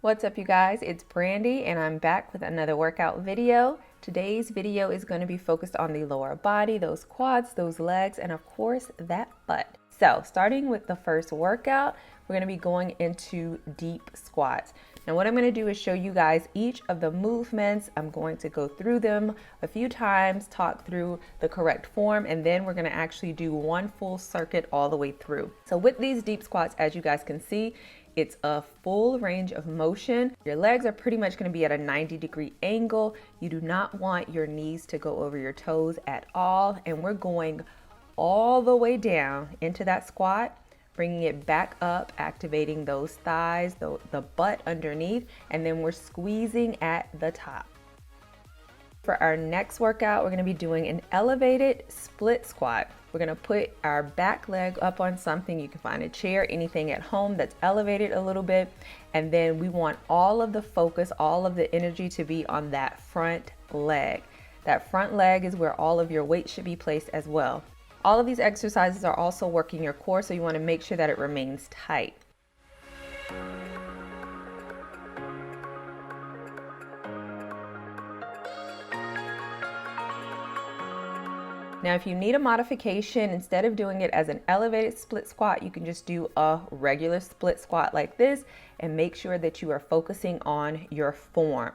What's up, you guys? It's Brandi and I'm back with another workout video. Today's video is going to be focused on the lower body, those quads, those legs, and of course that butt. So starting with the first workout, we're going to be going into deep squats. Now what I'm going to do is show you guys each of the movements. I'm going to go through them a few times, talk through the correct form, and then we're going to actually do one full circuit all the way through. So with these deep squats, as you guys can see, it's a full range of motion. Your legs are pretty much going to be at a 90-degree angle. You do not want your knees to go over your toes at all. And we're going all the way down into that squat, bringing it back up, activating those thighs, the butt underneath, and then we're squeezing at the top. For our next workout, we're going to be doing an elevated split squat. We're going to put our back leg up on something. You can find a chair, anything at home that's elevated a little bit. And then we want all of the focus, all of the energy to be on that front leg. That front leg is where all of your weight should be placed as well. All of these exercises are also working your core, so you want to make sure that it remains tight. Now, if you need a modification, instead of doing it as an elevated split squat, you can just do a regular split squat like this and make sure that you are focusing on your form.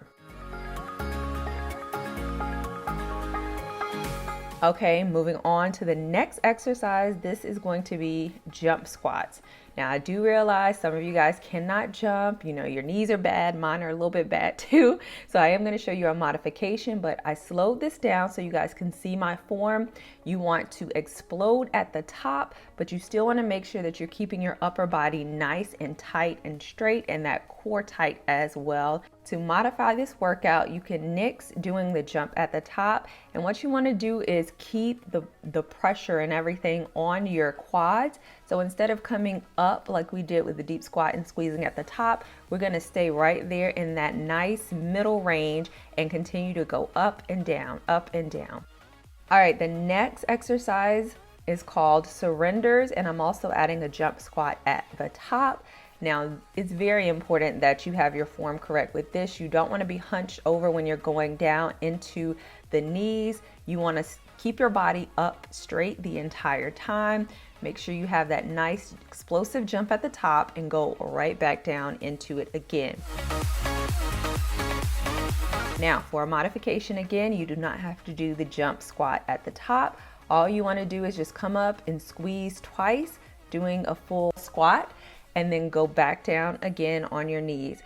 Okay, moving on to the next exercise. This is going to be jump squats. Now, I do realize some of you guys cannot jump. You know, your knees are bad. Mine are a little bit bad too. So I am going to show you a modification, but I slowed this down so you guys can see my form. You want to explode at the top, but you still want to make sure that you're keeping your upper body nice and tight and straight and that core tight as well. To modify this workout, you can nix doing the jump at the top. And what you want to do is keep the pressure and everything on your quads. So instead of coming up like we did with the deep squat and squeezing at the top, we're going to stay right there in that nice middle range and continue to go up and down, up and down. All right, the next exercise is called surrenders, and I'm also adding a jump squat at the top. Now, it's very important that you have your form correct with this. You don't want to be hunched over when you're going down into the knees. You want to keep your body up straight the entire time. Make sure you have that nice explosive jump at the top and go right back down into it again. Now, for a modification again, you do not have to do the jump squat at the top. All you want to do is just come up and squeeze twice, doing a full squat, and then go back down again on your knees.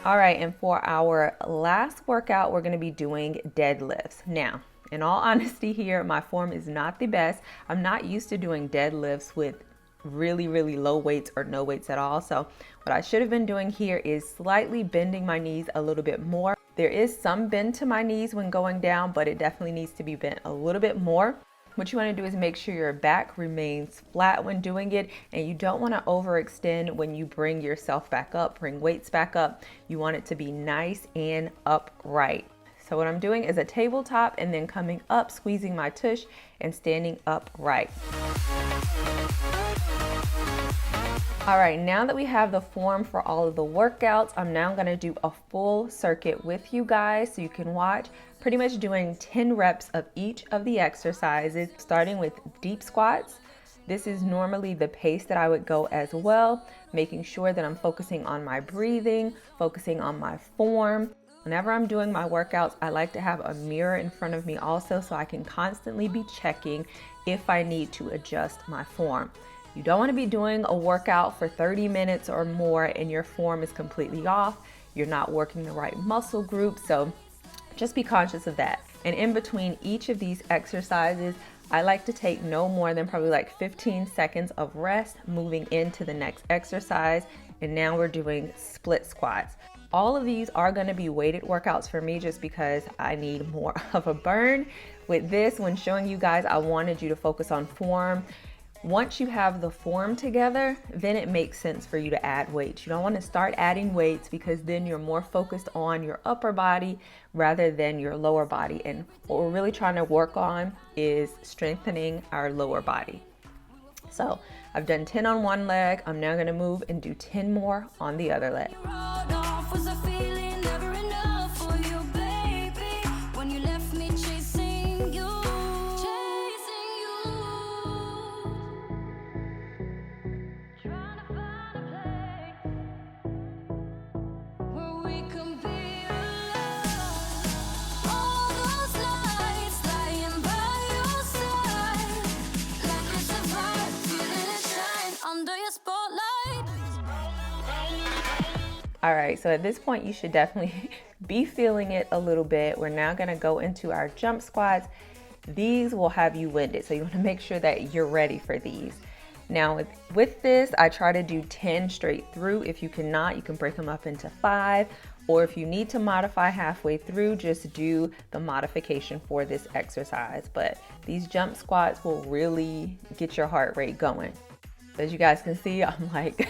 All right, and for our last workout, we're going to be doing deadlifts. Now, in all honesty here, my form is not the best. I'm not used to doing deadlifts with really low weights or no weights at all. So what I should have been doing here is slightly bending my knees a little bit more. There is some bend to my knees when going down, but it definitely needs to be bent a little bit more. What you want to do is make sure your back remains flat when doing it, and you don't want to overextend when you bring yourself back up, bring weights back up. You want it to be nice and upright. So what I'm doing is a tabletop and then coming up, squeezing my tush and standing upright. All right, now that we have the form for all of the workouts, I'm now going to do a full circuit with you guys so you can watch, pretty much doing 10 reps of each of the exercises, starting with deep squats. This is normally the pace that I would go as well, making sure that I'm focusing on my breathing, focusing on my form. Whenever I'm doing my workouts, I like to have a mirror in front of me also so I can constantly be checking if I need to adjust my form. You don't want to be doing a workout for 30 minutes or more and your form is completely off. You're not working the right muscle group, so just be conscious of that. And in between each of these exercises, I like to take no more than probably like 15 seconds of rest, moving into the next exercise. And now we're doing split squats. All of these are going to be weighted workouts for me just because I need more of a burn. With this, when showing you guys, I wanted you to focus on form. Once you have the form together, then it makes sense for you to add weights. You don't want to start adding weights because then you're more focused on your upper body rather than your lower body. And what we're really trying to work on is strengthening our lower body. So I've done 10 on one leg. I'm now going to move and do 10 more on the other leg. All right, so at this point, you should definitely be feeling it a little bit. We're now gonna go into our jump squats. These will have you winded, so you wanna make sure that you're ready for these. Now with this, I try to do 10 straight through. If you cannot, you can break them up into 5, or if you need to modify halfway through, just do the modification for this exercise. But these jump squats will really get your heart rate going. As you guys can see, I'm like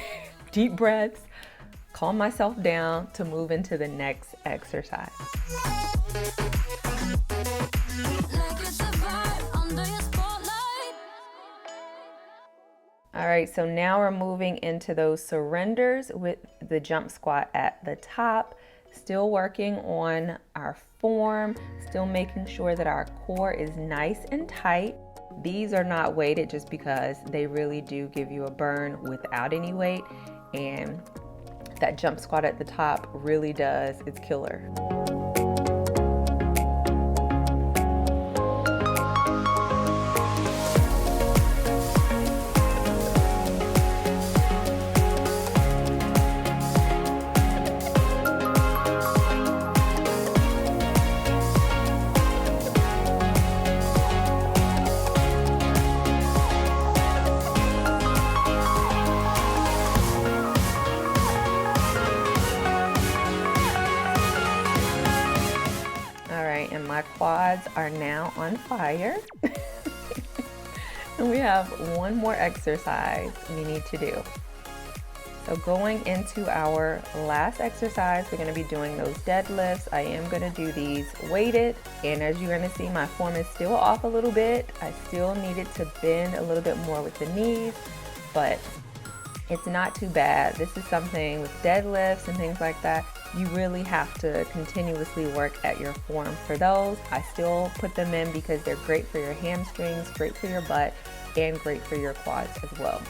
deep breaths, calm myself down to move into the next exercise. All right, so now we're moving into those surrenders with the jump squat at the top. Still working on our form, still making sure that our core is nice and tight. These are not weighted just because they really do give you a burn without any weight, and that jump squat at the top really does, it's killer. And my quads are now on fire. And we have one more exercise we need to do. So going into our last exercise, we're gonna be doing those deadlifts. I am gonna do these weighted, and as you're gonna see, my form is still off a little bit. I still needed to bend a little bit more with the knees, but it's not too bad. This is something with deadlifts and things like that, you really have to continuously work at your form for those. I still put them in because they're great for your hamstrings, great for your butt, and great for your quads as well.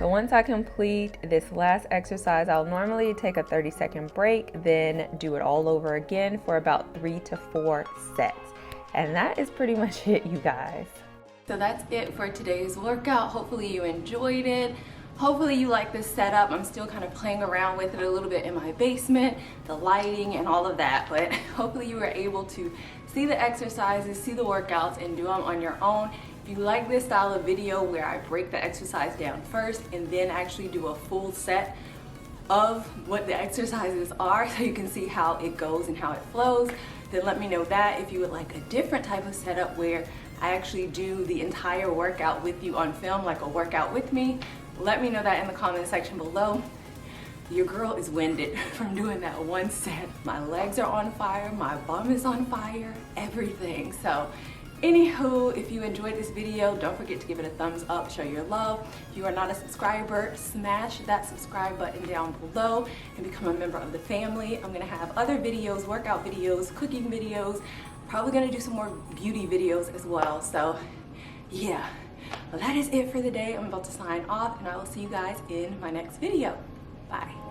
Once I complete this last exercise, I'll normally take a 30-second break, then do it all over again for about 3 to 4 sets. And that is pretty much it, you guys. So that's it for today's workout. Hopefully you enjoyed it. Hopefully you like this setup. I'm still kind of playing around with it a little bit in my basement, the lighting and all of that, but hopefully you were able to see the exercises, see the workouts, and do them on your own. If you like this style of video where I break the exercise down first and then actually do a full set of what the exercises are so you can see how it goes and how it flows, then let me know that. If you would like a different type of setup where I actually do the entire workout with you on film, like a workout with me, let me know that in the comment section below. Your girl is winded from doing that one set. My legs are on fire, my bum is on fire, everything. So anywho, if you enjoyed this video, don't forget to give it a thumbs up, show your love. If you are not a subscriber, smash that subscribe button down below and become a member of the family. I'm gonna have other videos, workout videos, cooking videos, probably gonna do some more beauty videos as well. So yeah, well, that is it for the day. I'm about to sign off and I will see you guys in my next video. Bye.